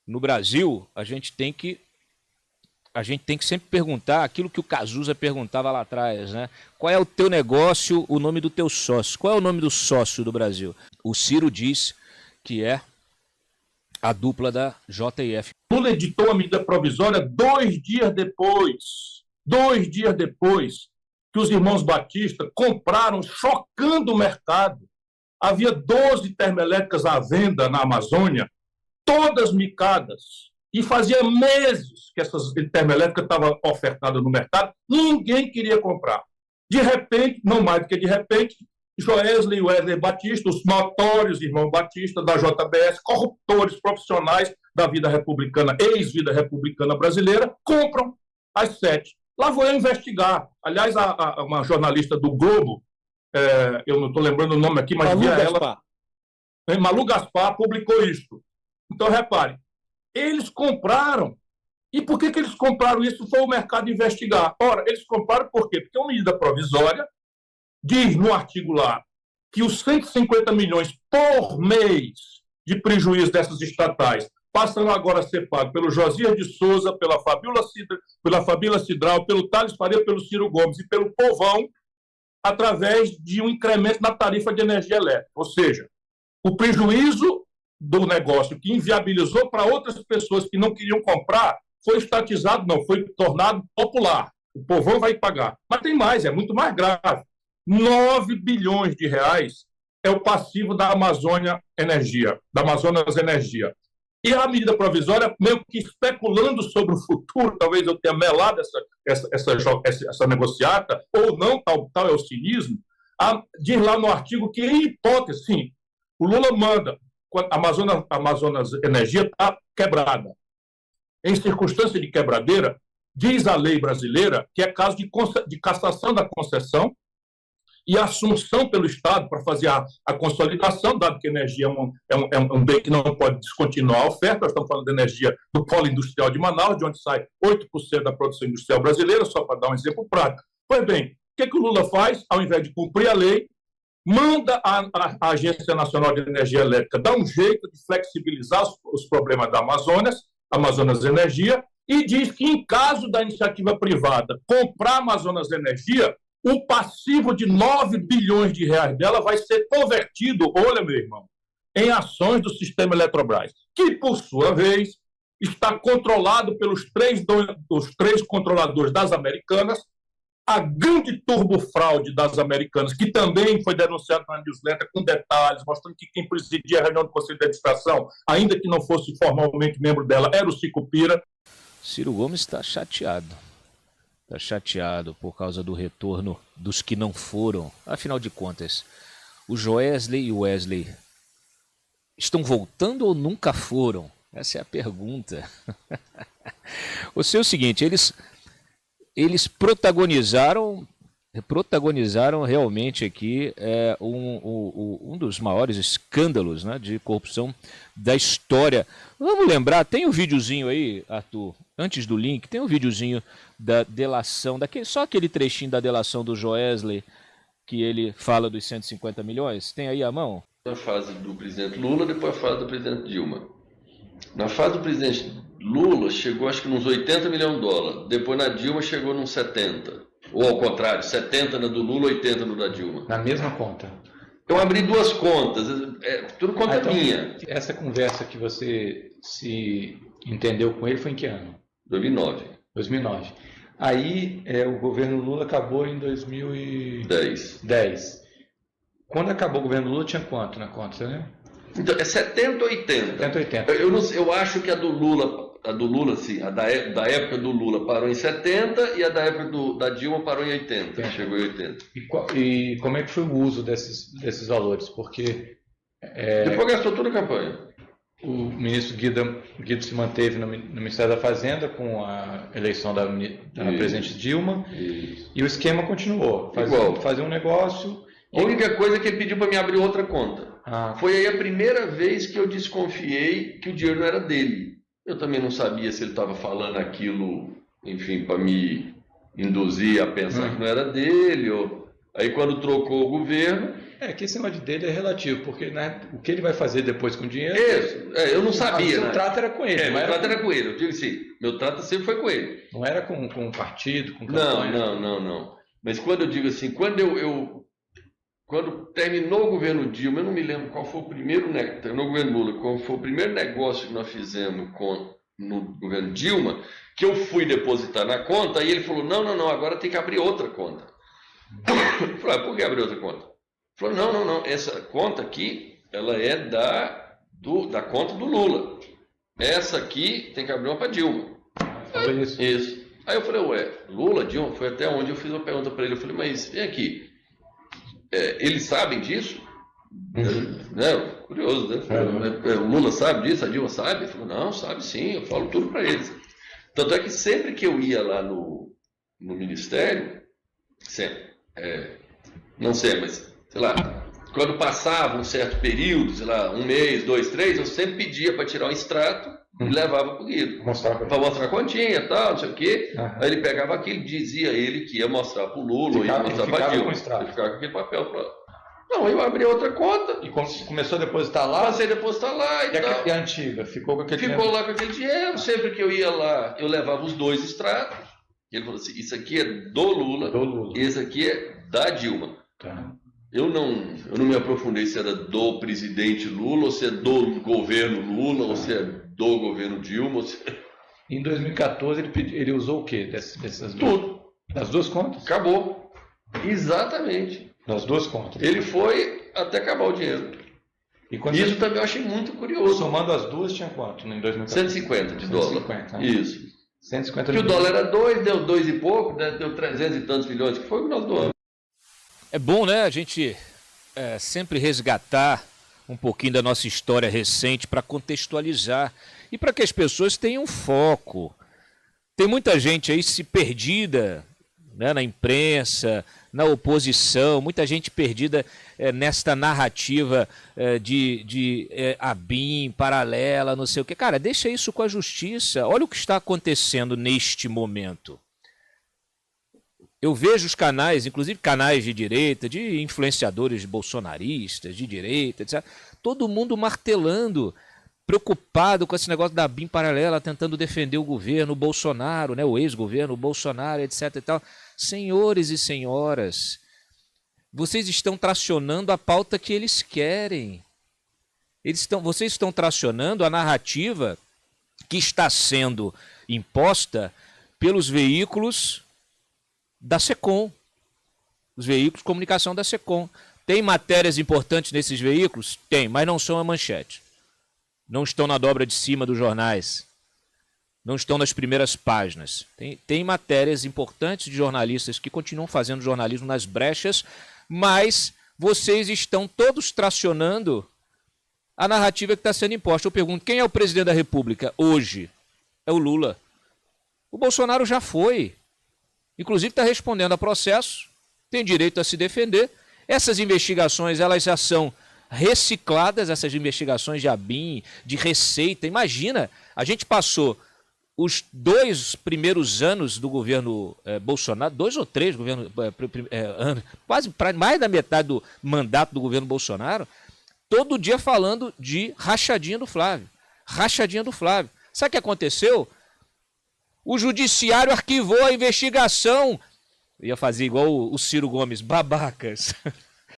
no Brasil, a gente tem que sempre perguntar aquilo que o Cazuza perguntava lá atrás, né? Qual é o teu negócio, o nome do teu sócio? Qual é o nome do sócio do Brasil? O Ciro diz que é a dupla da JF. Lula editou a medida provisória 2 dias depois que os irmãos Batista compraram, chocando o mercado. Havia 12 termoelétricas à venda na Amazônia, todas micadas. E fazia meses que essas termoelétricas estavam ofertadas no mercado, ninguém queria comprar. De repente, não mais do que de repente, Joesley e Wesley Batista, os notórios irmãos Batista da JBS, corruptores profissionais da vida republicana, ex-vida republicana brasileira, compram as 7. Lá vou eu investigar. Aliás, uma jornalista do Globo, eu não estou lembrando o nome aqui, mas Malu via Gaspar. ela, Malu Gaspar publicou isto. Então, repare, eles compraram. E por que eles compraram isso? Foi o mercado investigar. Ora, eles compraram por quê? Porque uma medida provisória diz no artigo lá que os 150 milhões por mês de prejuízo dessas estatais passam agora a ser pagos pelo Josias de Souza, pela Fabíola Cidral, pelo Thales Faria, pelo Ciro Gomes e pelo Povão, através de um incremento na tarifa de energia elétrica. Ou seja, o prejuízo do negócio que inviabilizou para outras pessoas que não queriam comprar foi estatizado, não, foi tornado popular. O povão vai pagar. Mas tem mais, é muito mais grave. 9 bilhões de reais é o passivo da Amazônia Energia, da Amazonas Energia. E a medida provisória, meio que especulando sobre o futuro, talvez eu tenha melado essa negociata, ou não, tal é o cinismo, diz lá no artigo que, em hipótese, sim, o Lula manda, a Amazonas Energia está quebrada. Em circunstância de quebradeira, diz a lei brasileira que é caso de cassação da concessão e assunção pelo Estado para fazer a consolidação, dado que a energia é um bem que não pode descontinuar a oferta. Nós estamos falando de energia do polo industrial de Manaus, de onde sai 8% da produção industrial brasileira, só para dar um exemplo prático. Pois bem, o que o Lula faz? Ao invés de cumprir a lei, manda a Agência Nacional de Energia Elétrica dar um jeito de flexibilizar os problemas da Amazonas Energia, e diz que, em caso da iniciativa privada comprar a Amazonas Energia, o passivo de 9 bilhões de reais dela vai ser convertido, olha, meu irmão, em ações do sistema Eletrobras, que, por sua vez, está controlado pelos os três controladores das Americanas, a grande turbofraude das Americanas, que também foi denunciado na newsletter com detalhes, mostrando que quem presidia a reunião do Conselho de Administração, ainda que não fosse formalmente membro dela, era o Sicupira. Ciro Gomes está chateado. Está chateado por causa do retorno dos que não foram. Afinal de contas, o Joesley e o Wesley estão voltando ou nunca foram? Essa é a pergunta. O seguinte, eles protagonizaram realmente aqui um dos maiores escândalos, né, de corrupção da história. Vamos lembrar, tem um videozinho aí, Arthur, antes do link, tem um videozinho da delação, só aquele trechinho da delação do Joesley, que ele fala dos 150 milhões. Tem aí à mão? Na fase do presidente Lula, depois a fase do presidente Dilma. Na fase do presidente Lula, chegou acho que nos 80 milhões de dólares. Depois na Dilma chegou nos 70. Ou ao contrário, 70 na do Lula, 80 no da Dilma. Na mesma conta. Eu abri duas contas, tudo conta então, minha. Essa conversa que você se entendeu com ele foi em que ano? 2009. 2009. Aí o governo Lula acabou em 2010. Quando acabou o governo Lula, tinha quanto na conta, você lembra? Então, é 70 ou 80? 70 ou 80. Eu acho que a do Lula, sim, a da época do Lula parou em 70 e a da época da Dilma parou em 80. Chegou em 80. E como é que foi o uso desses valores? Porque... Depois gastou toda a campanha. O ministro Guido se manteve no Ministério da Fazenda com a eleição da presidente Dilma. Isso. E o esquema continuou. Fazer um negócio... A única coisa é que ele pediu para me abrir outra conta. Foi aí a primeira vez que eu desconfiei que o dinheiro não era dele. Eu também não sabia se ele estava falando aquilo, enfim, para me induzir a pensar que não era dele. Aí quando trocou o governo... Que esse negócio dele é relativo, porque né, o que ele vai fazer depois com o dinheiro... eu não sabia. O trato era com ele. Meu trato era com ele. Eu digo assim, meu trato sempre foi com ele. Não era com o partido, com campanha? Não. Mas quando eu digo assim, quando terminou o governo Dilma, eu não me lembro qual foi o primeiro... Terminou o governo Lula, qual foi o primeiro negócio que nós fizemos no governo Dilma, que eu fui depositar na conta, e ele falou, não, agora tem que abrir outra conta. Eu falei, por que abrir outra conta? Ele falou, não, essa conta aqui, ela é da conta do Lula. Essa aqui tem que abrir uma para Dilma. Falou isso. Isso. Aí eu falei, Lula, Dilma, foi até onde eu fiz uma pergunta para ele. Eu falei, mas vem aqui, eles sabem disso? Curioso, né? O Lula sabe disso, a Dilma sabe? Ele falou, não, sabe sim, eu falo tudo para eles. Tanto é que sempre que eu ia lá no Ministério, sempre, não sei, mas, sei lá, quando passava um certo período, sei lá, 1 mês, 2, 3, eu sempre pedia para tirar um extrato e levava para o Guido. Para mostrar a continha e tal, não sei o quê. Aí ele pegava aquilo, dizia ele que ia mostrar para o Lula, ia mostrar para a Dilma. Ele ficava com aquele papel para... Não, eu abri outra conta. E começou a depositar lá? Passei a depositar lá e tal. E a antiga? Ficou com aquele dinheiro? Ficou lá com aquele dinheiro. Sempre que eu ia lá, eu levava os 2 extratos. Ele falou assim, isso aqui é do Lula. Esse aqui é da Dilma. Tá. Eu não me aprofundei se era do presidente Lula, ou se é do governo Lula, ou se é do governo Dilma. Em 2014 ele usou o quê dessas duas? Tudo. Das 2 contas? Acabou. Exatamente. Das 2 contas. Ele foi até acabar o dinheiro. Isso também eu achei muito curioso. Somando as duas, tinha quanto em 2014? 150 de dólar. 150, né? Isso. 150 que o dólar era 2, deu 2 e pouco, né? Deu 300 e tantos milhões, que foi o que nós doamos. É bom, né, a gente sempre resgatar um pouquinho da nossa história recente para contextualizar e para que as pessoas tenham foco. Tem muita gente aí se perdida, né, na imprensa, na oposição, muita gente perdida nesta narrativa de ABIN, paralela, não sei o quê. Cara, deixa isso com a justiça. Olha o que está acontecendo neste momento. Eu vejo os canais, inclusive canais de direita, de influenciadores bolsonaristas, de direita, etc. Todo mundo martelando, preocupado com esse negócio da ABIN paralela, tentando defender o governo, o Bolsonaro, né, o ex-governo, o Bolsonaro, etc. e tal. Senhores e senhoras, vocês estão tracionando a pauta que eles querem. Vocês estão tracionando a narrativa que está sendo imposta pelos veículos da SECOM, os veículos de comunicação da SECOM. Tem matérias importantes nesses veículos? Tem, mas não são a manchete. Não estão na dobra de cima dos jornais. Não estão nas primeiras páginas. Tem matérias importantes de jornalistas que continuam fazendo jornalismo nas brechas, mas vocês estão todos tracionando a narrativa que está sendo imposta. Eu pergunto, quem é o presidente da República hoje? É o Lula. O Bolsonaro já foi. Inclusive está respondendo a processo, tem direito a se defender. Essas investigações, elas já são recicladas, essas investigações de ABIN, de Receita. Imagina, a gente passou os 2 primeiros anos do governo Bolsonaro, 2 ou 3 governos, quase mais da metade do mandato do governo Bolsonaro, todo dia falando de rachadinha do Flávio. Rachadinha do Flávio. Sabe o que aconteceu? O judiciário arquivou a investigação. Eu ia fazer igual o Ciro Gomes, babacas.